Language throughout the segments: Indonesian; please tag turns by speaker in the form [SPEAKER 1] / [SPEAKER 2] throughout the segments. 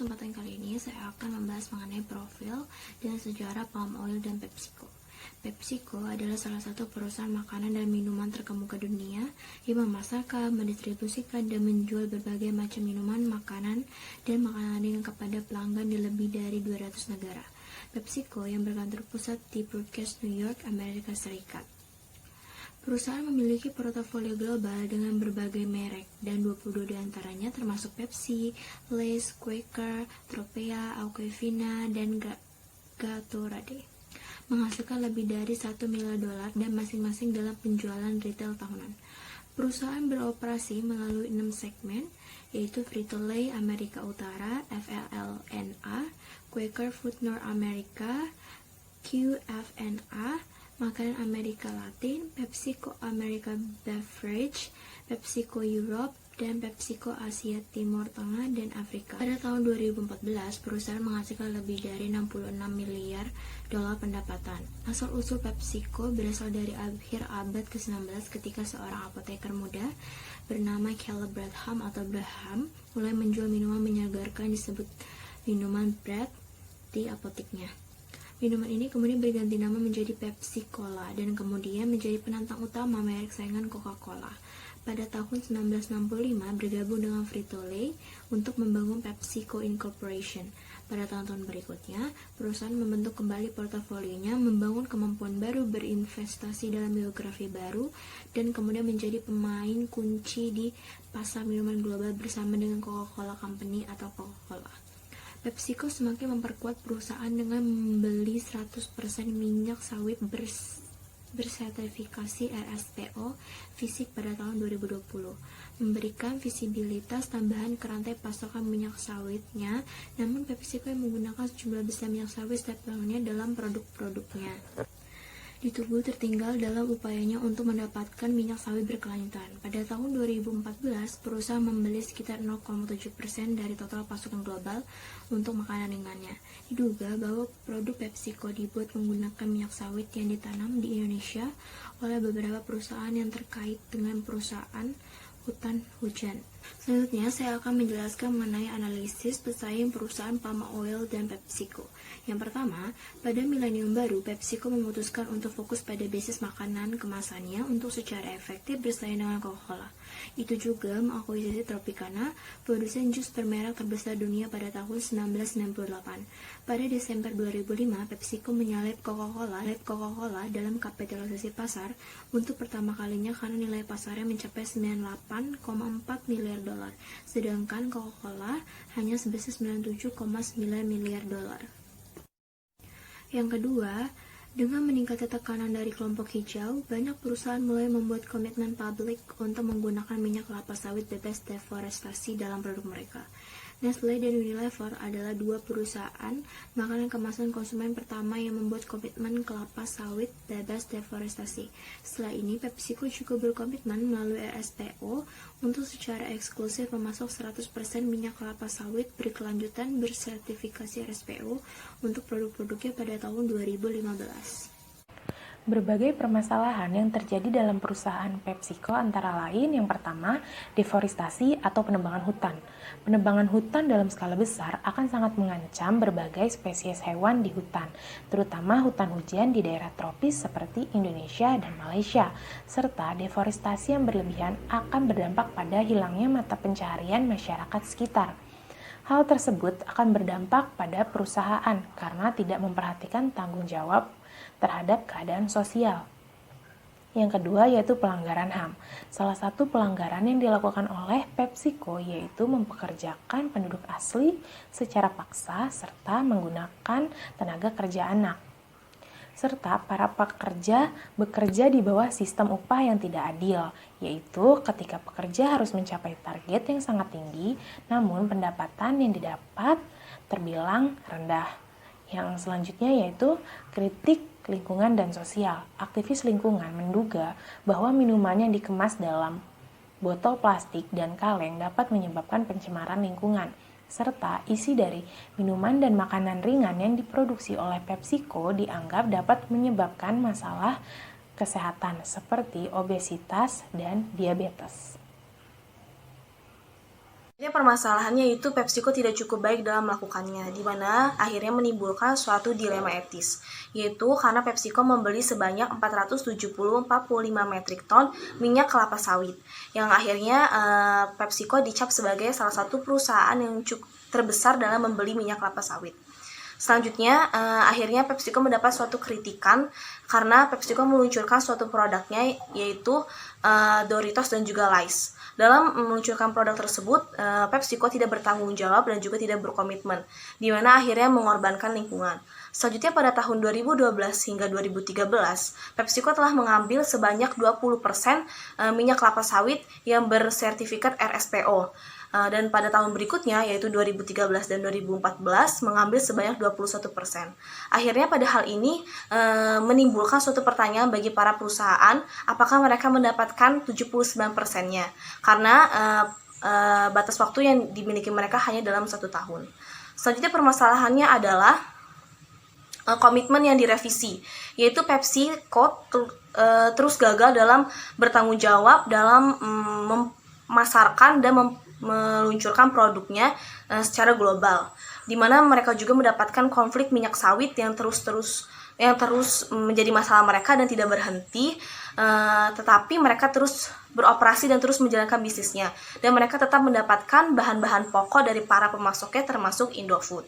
[SPEAKER 1] kesempatan kali ini saya akan membahas mengenai profil dan sejarah palm oil dan PepsiCo. PepsiCo adalah salah satu perusahaan makanan dan minuman terkemuka dunia yang memasarkan, mendistribusikan, dan menjual berbagai macam minuman, makanan, dan makanan ringan kepada pelanggan di lebih dari 200 negara. PepsiCo yang berkantor pusat di Broadcast, New York, Amerika Serikat. Perusahaan memiliki portofolio global dengan berbagai merek, dan 22 diantaranya termasuk Pepsi, Lay's, Quaker, Tropea, Aquafina, dan Gatorade, menghasilkan lebih dari $1 miliar dan masing-masing dalam penjualan retail tahunan. Perusahaan beroperasi melalui 6 segmen, yaitu Frito-Lay Amerika Utara, FLNA, Quaker Food North America, QFNA, Makanan Amerika Latin, PepsiCo America Beverage, PepsiCo Europe, dan PepsiCo Asia Timur Tengah dan Afrika. Pada tahun 2014, perusahaan menghasilkan lebih dari $66 miliar pendapatan. Asal-usul PepsiCo berasal dari akhir abad ke-19 ketika seorang apoteker muda bernama Caleb Bradham atau Braham mulai menjual minuman menyegarkan disebut minuman Brad di apoteknya. Minuman ini kemudian berganti nama menjadi Pepsi Cola dan kemudian menjadi penantang utama merek saingan Coca-Cola. Pada tahun 1965 bergabung dengan Frito-Lay untuk membangun PepsiCo Incorporation. Pada tahun-tahun berikutnya, perusahaan membentuk kembali portofolionya, membangun kemampuan baru, berinvestasi dalam geografi baru, dan kemudian menjadi pemain kunci di pasar minuman global bersama dengan Coca-Cola Company atau Coca-Cola. PepsiCo semakin memperkuat perusahaan dengan membeli 100% minyak sawit bersertifikasi RSPO fisik pada tahun 2020, memberikan visibilitas tambahan ke rantai pasokan minyak sawitnya. Namun PepsiCo yang menggunakan sejumlah besar minyak sawit setiap tahunnya dalam produk-produknya ditunggu tertinggal dalam upayanya untuk mendapatkan minyak sawit berkelanjutan. Pada tahun 2014, perusahaan membeli sekitar 0,7% dari total pasokan global untuk makanan ringannya. Diduga bahwa produk PepsiCo dibuat menggunakan minyak sawit yang ditanam di Indonesia oleh beberapa perusahaan yang terkait dengan perusahaan hutan hujan. Selanjutnya, saya akan menjelaskan mengenai analisis pesaing perusahaan palm oil dan PepsiCo. Yang pertama, pada milenium baru, PepsiCo memutuskan untuk fokus pada bisnis makanan kemasannya untuk secara efektif bersaing dengan Coca-Cola. Itu juga mengakuisisi Tropicana, produsen jus bermerek terbesar dunia pada tahun 1998. Pada Desember 2005, PepsiCo menyalip Coca-Cola dalam kapitalisasi pasar untuk pertama kalinya karena nilai pasarnya mencapai $98,4 miliar, sedangkan Coca-Cola hanya sebesar $97,9 miliar. Yang kedua, dengan meningkatnya tekanan dari kelompok hijau, banyak perusahaan mulai membuat komitmen publik untuk menggunakan minyak kelapa sawit bebas deforestasi dalam produk mereka. Nestle dan Unilever adalah dua perusahaan makanan kemasan konsumen pertama yang membuat komitmen kelapa sawit bebas deforestasi. Setelah ini, PepsiCo juga berkomitmen melalui RSPO untuk secara eksklusif memasok 100% minyak kelapa sawit berkelanjutan bersertifikasi RSPO untuk produk-produknya pada tahun 2015.
[SPEAKER 2] Berbagai permasalahan yang terjadi dalam perusahaan PepsiCo antara lain yang pertama, deforestasi atau penebangan hutan. Penebangan hutan dalam skala besar akan sangat mengancam berbagai spesies hewan di hutan, terutama hutan hujan di daerah tropis seperti Indonesia dan Malaysia, serta deforestasi yang berlebihan akan berdampak pada hilangnya mata pencaharian masyarakat sekitar. Hal tersebut akan berdampak pada perusahaan karena tidak memperhatikan tanggung jawab terhadap keadaan sosial. Yang kedua yaitu pelanggaran HAM. Salah satu pelanggaran yang dilakukan oleh PepsiCo yaitu mempekerjakan penduduk asli secara paksa serta menggunakan tenaga kerja anak. Serta para pekerja bekerja di bawah sistem upah yang tidak adil, yaitu ketika pekerja harus mencapai target yang sangat tinggi, namun pendapatan yang didapat terbilang rendah. Yang selanjutnya yaitu kritik lingkungan dan sosial. Aktivis lingkungan menduga bahwa minuman yang dikemas dalam botol plastik dan kaleng dapat menyebabkan pencemaran lingkungan, serta isi dari minuman dan makanan ringan yang diproduksi oleh PepsiCo dianggap dapat menyebabkan masalah kesehatan seperti obesitas dan diabetes.
[SPEAKER 3] Permasalahannya itu PepsiCo tidak cukup baik dalam melakukannya, di mana akhirnya menimbulkan suatu dilema etis, yaitu karena PepsiCo membeli sebanyak 445 metrik ton minyak kelapa sawit, yang akhirnya PepsiCo dicap sebagai salah satu perusahaan yang cukup terbesar dalam membeli minyak kelapa sawit. Selanjutnya, akhirnya PepsiCo mendapat suatu kritikan karena PepsiCo meluncurkan suatu produknya, yaitu Doritos dan juga Lay's. Dalam meluncurkan produk tersebut, PepsiCo tidak bertanggung jawab dan juga tidak berkomitmen, di mana akhirnya mengorbankan lingkungan. Selanjutnya pada tahun 2012 hingga 2013, PepsiCo telah mengambil sebanyak 20% minyak kelapa sawit yang bersertifikat RSPO. Dan pada tahun berikutnya, yaitu 2013 dan 2014, mengambil sebanyak 21%. Akhirnya pada hal ini menimbulkan suatu pertanyaan bagi para perusahaan, apakah mereka mendapatkan 79%-nya, karena batas waktu yang dimiliki mereka hanya dalam 1 tahun. Selanjutnya permasalahannya adalah komitmen yang direvisi, yaitu PepsiCo terus gagal dalam bertanggung jawab dalam memasarkan dan meluncurkan produknya secara global, di mana mereka juga mendapatkan konflik minyak sawit yang terus menjadi masalah mereka dan tidak berhenti, tetapi mereka terus beroperasi dan terus menjalankan bisnisnya, dan mereka tetap mendapatkan bahan-bahan pokok dari para pemasoknya termasuk Indofood.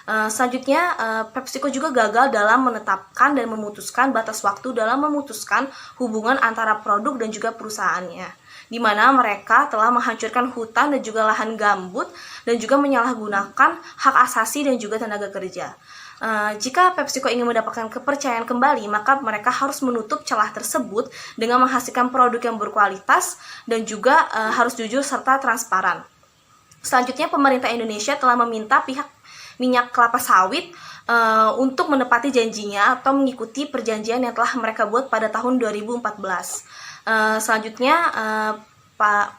[SPEAKER 3] Selanjutnya, PepsiCo juga gagal dalam menetapkan dan memutuskan batas waktu dalam memutuskan hubungan antara produk dan juga perusahaannya, di mana mereka telah menghancurkan hutan dan juga lahan gambut dan juga menyalahgunakan hak asasi dan juga tenaga kerja. Jika PepsiCo ingin mendapatkan kepercayaan kembali, maka mereka harus menutup celah tersebut dengan menghasilkan produk yang berkualitas dan juga harus jujur serta transparan. Selanjutnya, pemerintah Indonesia telah meminta pihak minyak kelapa sawit untuk menepati janjinya atau mengikuti perjanjian yang telah mereka buat pada tahun 2014. Selanjutnya,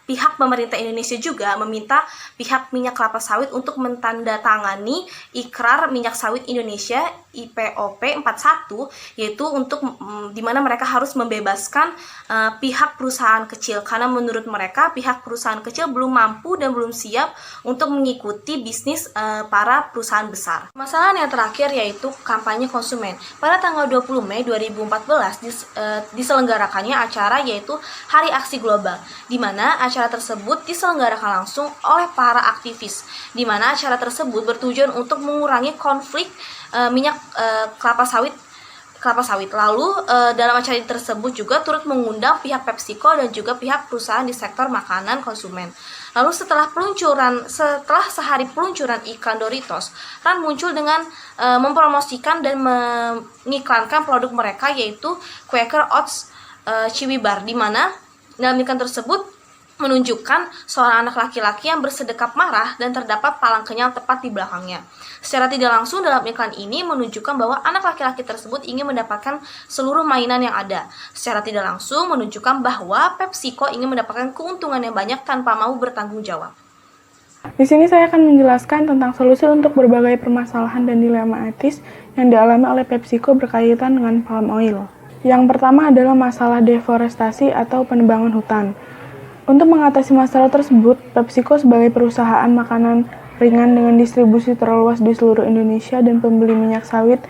[SPEAKER 3] pihak pemerintah Indonesia juga meminta pihak minyak kelapa sawit untuk mentandatangani Ikrar Minyak Sawit Indonesia IPOP 41, yaitu untuk di mana mereka harus membebaskan pihak perusahaan kecil, karena menurut mereka pihak perusahaan kecil belum mampu dan belum siap untuk mengikuti bisnis para perusahaan besar. Masalah yang terakhir yaitu kampanye konsumen. Pada tanggal 20 Mei 2014 diselenggarakannya acara yaitu Hari Aksi Global, di mana acara tersebut diselenggarakan langsung oleh para aktivis, di mana acara tersebut bertujuan untuk mengurangi konflik minyak kelapa sawit. Lalu dalam acara tersebut juga turut mengundang pihak PepsiCo dan juga pihak perusahaan di sektor makanan konsumen. Lalu setelah sehari peluncuran iklan Doritos, RAN muncul dengan mempromosikan dan mengiklankan produk mereka yaitu Quaker Oats Chewy Bar, di mana dalam iklan tersebut menunjukkan seorang anak laki-laki yang bersedekap marah dan terdapat palang kenyal tepat di belakangnya. Secara tidak langsung dalam iklan ini menunjukkan bahwa anak laki-laki tersebut ingin mendapatkan seluruh mainan yang ada. Secara tidak langsung menunjukkan bahwa PepsiCo ingin mendapatkan keuntungan yang banyak tanpa mau bertanggung jawab.
[SPEAKER 4] Di sini saya akan menjelaskan tentang solusi untuk berbagai permasalahan dan dilema etis yang dialami oleh PepsiCo berkaitan dengan palm oil. Yang pertama adalah masalah deforestasi atau penebangan hutan. Untuk mengatasi masalah tersebut, PepsiCo sebagai perusahaan makanan ringan dengan distribusi terluas di seluruh Indonesia dan pembeli minyak sawit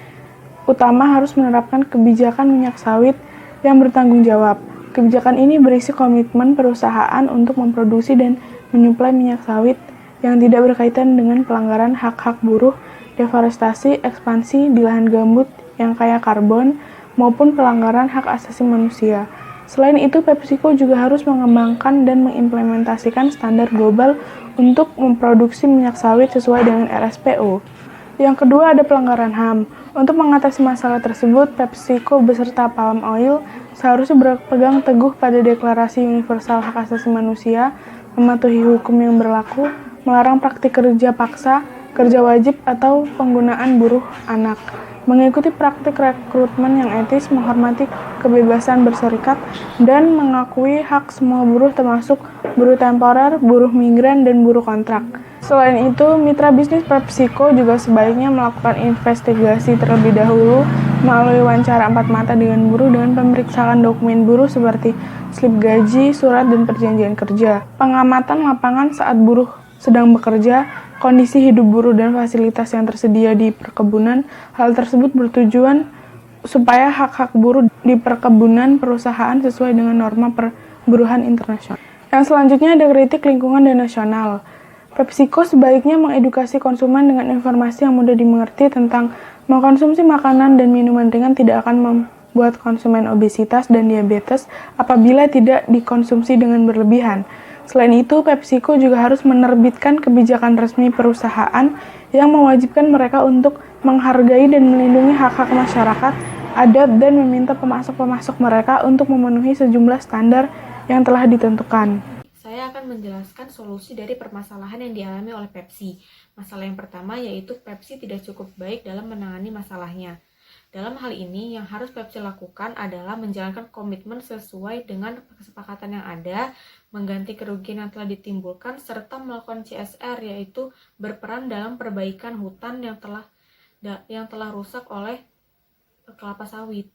[SPEAKER 4] utama harus menerapkan kebijakan minyak sawit yang bertanggung jawab. Kebijakan ini berisi komitmen perusahaan untuk memproduksi dan menyuplai minyak sawit yang tidak berkaitan dengan pelanggaran hak-hak buruh, deforestasi, ekspansi di lahan gambut yang kaya karbon, maupun pelanggaran hak asasi manusia. Selain itu, PepsiCo juga harus mengembangkan dan mengimplementasikan standar global untuk memproduksi minyak sawit sesuai dengan RSPO. Yang kedua ada pelanggaran HAM. Untuk mengatasi masalah tersebut, PepsiCo beserta Palm Oil seharusnya berpegang teguh pada Deklarasi Universal Hak Asasi Manusia, mematuhi hukum yang berlaku, melarang praktik kerja paksa, kerja wajib, atau penggunaan buruh anak, mengikuti praktik rekrutmen yang etis, menghormati kebebasan berserikat, dan mengakui hak semua buruh termasuk buruh temporer, buruh migran, dan buruh kontrak. Selain itu, mitra bisnis PepsiCo juga sebaiknya melakukan investigasi terlebih dahulu melalui wawancara 4 mata dengan buruh dengan pemeriksaan dokumen buruh seperti slip gaji, surat, dan perjanjian kerja. Pengamatan lapangan saat buruh sedang bekerja, kondisi hidup buruh dan fasilitas yang tersedia di perkebunan. Hal tersebut bertujuan supaya hak-hak buruh di perkebunan perusahaan sesuai dengan norma perburuhan internasional. Yang selanjutnya ada kritik lingkungan dan nasional. PepsiCo sebaiknya mengedukasi konsumen dengan informasi yang mudah dimengerti tentang mengkonsumsi makanan dan minuman ringan tidak akan membuat konsumen obesitas dan diabetes apabila tidak dikonsumsi dengan berlebihan. Selain itu, PepsiCo juga harus menerbitkan kebijakan resmi perusahaan yang mewajibkan mereka untuk menghargai dan melindungi hak-hak masyarakat, adat, dan meminta pemasok-pemasok mereka untuk memenuhi sejumlah standar yang telah ditentukan.
[SPEAKER 2] Saya akan menjelaskan solusi dari permasalahan yang dialami oleh Pepsi. Masalah yang pertama yaitu Pepsi tidak cukup baik dalam menangani masalahnya. Dalam hal ini, yang harus Pepsi lakukan adalah menjalankan komitmen sesuai dengan kesepakatan yang ada, mengganti kerugian yang telah ditimbulkan, serta melakukan CSR, yaitu berperan dalam perbaikan hutan yang telah rusak oleh kelapa sawit.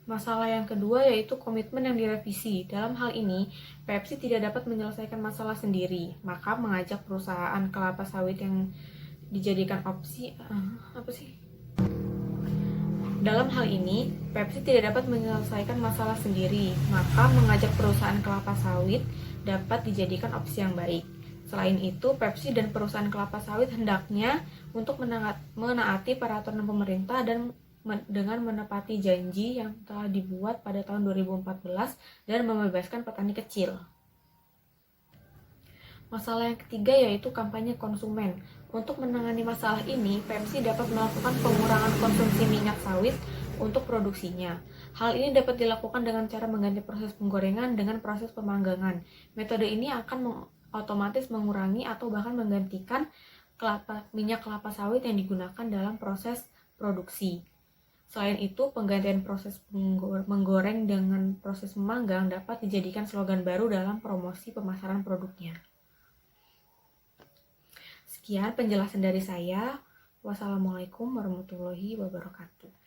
[SPEAKER 2] Masalah yang kedua yaitu komitmen yang direvisi. Dalam hal ini, Pepsi tidak dapat menyelesaikan masalah sendiri, maka mengajak perusahaan kelapa sawit yang dijadikan opsi Dalam hal ini, Pepsi tidak dapat menyelesaikan masalah sendiri, maka mengajak perusahaan kelapa sawit dapat dijadikan opsi yang baik. Selain itu, Pepsi dan perusahaan kelapa sawit hendaknya untuk menaati peraturan pemerintah dan dengan menepati janji yang telah dibuat pada tahun 2014 dan membebaskan petani kecil. Masalah yang ketiga yaitu kampanye konsumen. Untuk menangani masalah ini, Pepsi dapat melakukan pengurangan konsumsi minyak sawit untuk produksinya. Hal ini dapat dilakukan dengan cara mengganti proses penggorengan dengan proses pemanggangan. Metode ini akan otomatis mengurangi atau bahkan menggantikan minyak kelapa sawit yang digunakan dalam proses produksi. Selain itu, penggantian proses menggoreng dengan proses memanggang dapat dijadikan slogan baru dalam promosi pemasaran produknya. Sekian penjelasan dari saya. Wassalamualaikum warahmatullahi wabarakatuh.